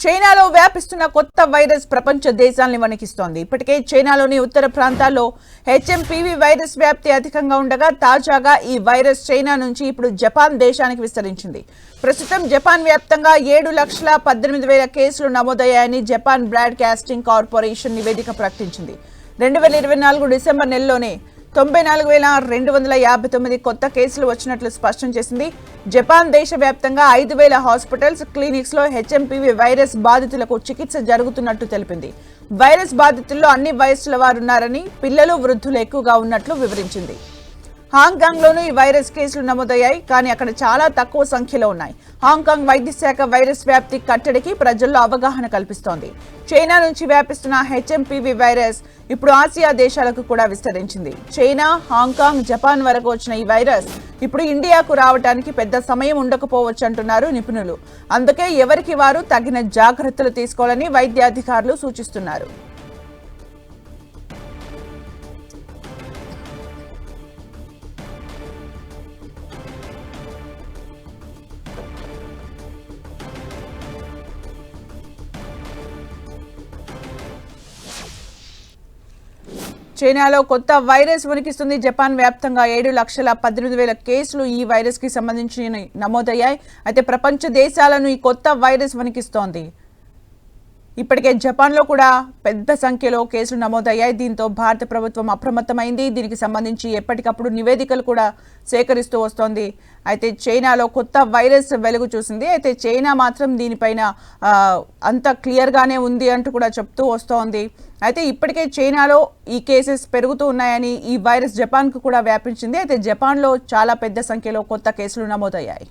చైనాలో వ్యాపిస్తున్న కొత్త వైరస్ ప్రపంచ దేశాలను వణికిస్తోంది. ఇప్పటికే చైనాలోని ఉత్తర ప్రాంతాల్లో హెచ్ఎంపీవీ వైరస్ వ్యాప్తి అధికంగా ఉండగా తాజాగా ఈ వైరస్ చైనా నుంచి ఇప్పుడు జపాన్ దేశానికి విస్తరించింది. ప్రస్తుతం జపాన్ వ్యాప్తంగా 7,18,000 కేసులు నమోదయ్యాయని జపాన్ బ్రాడ్కాస్టింగ్ కార్పొరేషన్ నివేదిక ప్రకటించింది. 2024 డిసెంబర్ నెలలోనే 94,259 కొత్త కేసులు వచ్చినట్లు స్పష్టం చేసింది. జపాన్ దేశవ్యాప్తంగా 5,000 హాస్పిటల్స్, క్లినిక్స్ లో హెచ్ఎంపీవీ వైరస్ బాధితులకు చికిత్స జరుగుతున్నట్టు తెలిపింది. వైరస్ బాధితుల్లో అన్ని వయస్సుల వారున్నారని, పిల్లలు, వృద్ధులు ఎక్కువగా ఉన్నట్లు వివరించింది. హాంకాంగ్ లోనూ ఈ వైరస్ కేసులు నమోదయ్యాయి, కానీ అక్కడ చాలా తక్కువ సంఖ్యలో ఉన్నాయి. హాంకాంగ్ వైద్య శాఖ వైరస్ వ్యాప్తి కట్టడికి ప్రజల్లో అవగాహన కల్పిస్తోంది. చైనా నుంచి వ్యాపిస్తున్న హెచ్ఎంపీవీ వైరస్ ఇప్పుడు ఆసియా దేశాలకు కూడా విస్తరించింది. చైనా, హాంకాంగ్, జపాన్ వరకు వచ్చిన ఈ వైరస్ ఇప్పుడు ఇండియాకు రావడానికి పెద్ద సమయం ఉండకపోవచ్చు అంటున్నారు నిపుణులు. అందుకే ఎవరికి వారు తగిన జాగ్రత్తలు తీసుకోవాలని వైద్యాధికారులు సూచిస్తున్నారు. చైనాలో కొత్త వైరస్ వణికిస్తుంది. జపాన్ వ్యాప్తంగా 7,18,000 కేసులు ఈ వైరస్ కి సంబంధించి నమోదయ్యాయి. అయితే ప్రపంచ దేశాలను ఈ కొత్త వైరస్ వణికిస్తోంది. ఇప్పటికే జపాన్లో కూడా పెద్ద సంఖ్యలో కేసులు నమోదయ్యాయి. దీంతో భారత ప్రభుత్వం అప్రమత్తమైంది. దీనికి సంబంధించి ఎప్పటికప్పుడు నివేదికలు కూడా సేకరిస్తూ వస్తోంది. అయితే చైనాలో కొత్త వైరస్ వెలుగు చూసింది. అయితే చైనా మాత్రం దీనిపైన అంత క్లియర్గానే ఉంది అంటూ కూడా చెప్తూ వస్తోంది. అయితే ఇప్పటికే చైనాలో ఈ కేసెస్ పెరుగుతూ ఉన్నాయని, ఈ వైరస్ జపాన్కు కూడా వ్యాపించింది. అయితే జపాన్లో చాలా పెద్ద సంఖ్యలో కొత్త కేసులు నమోదయ్యాయి.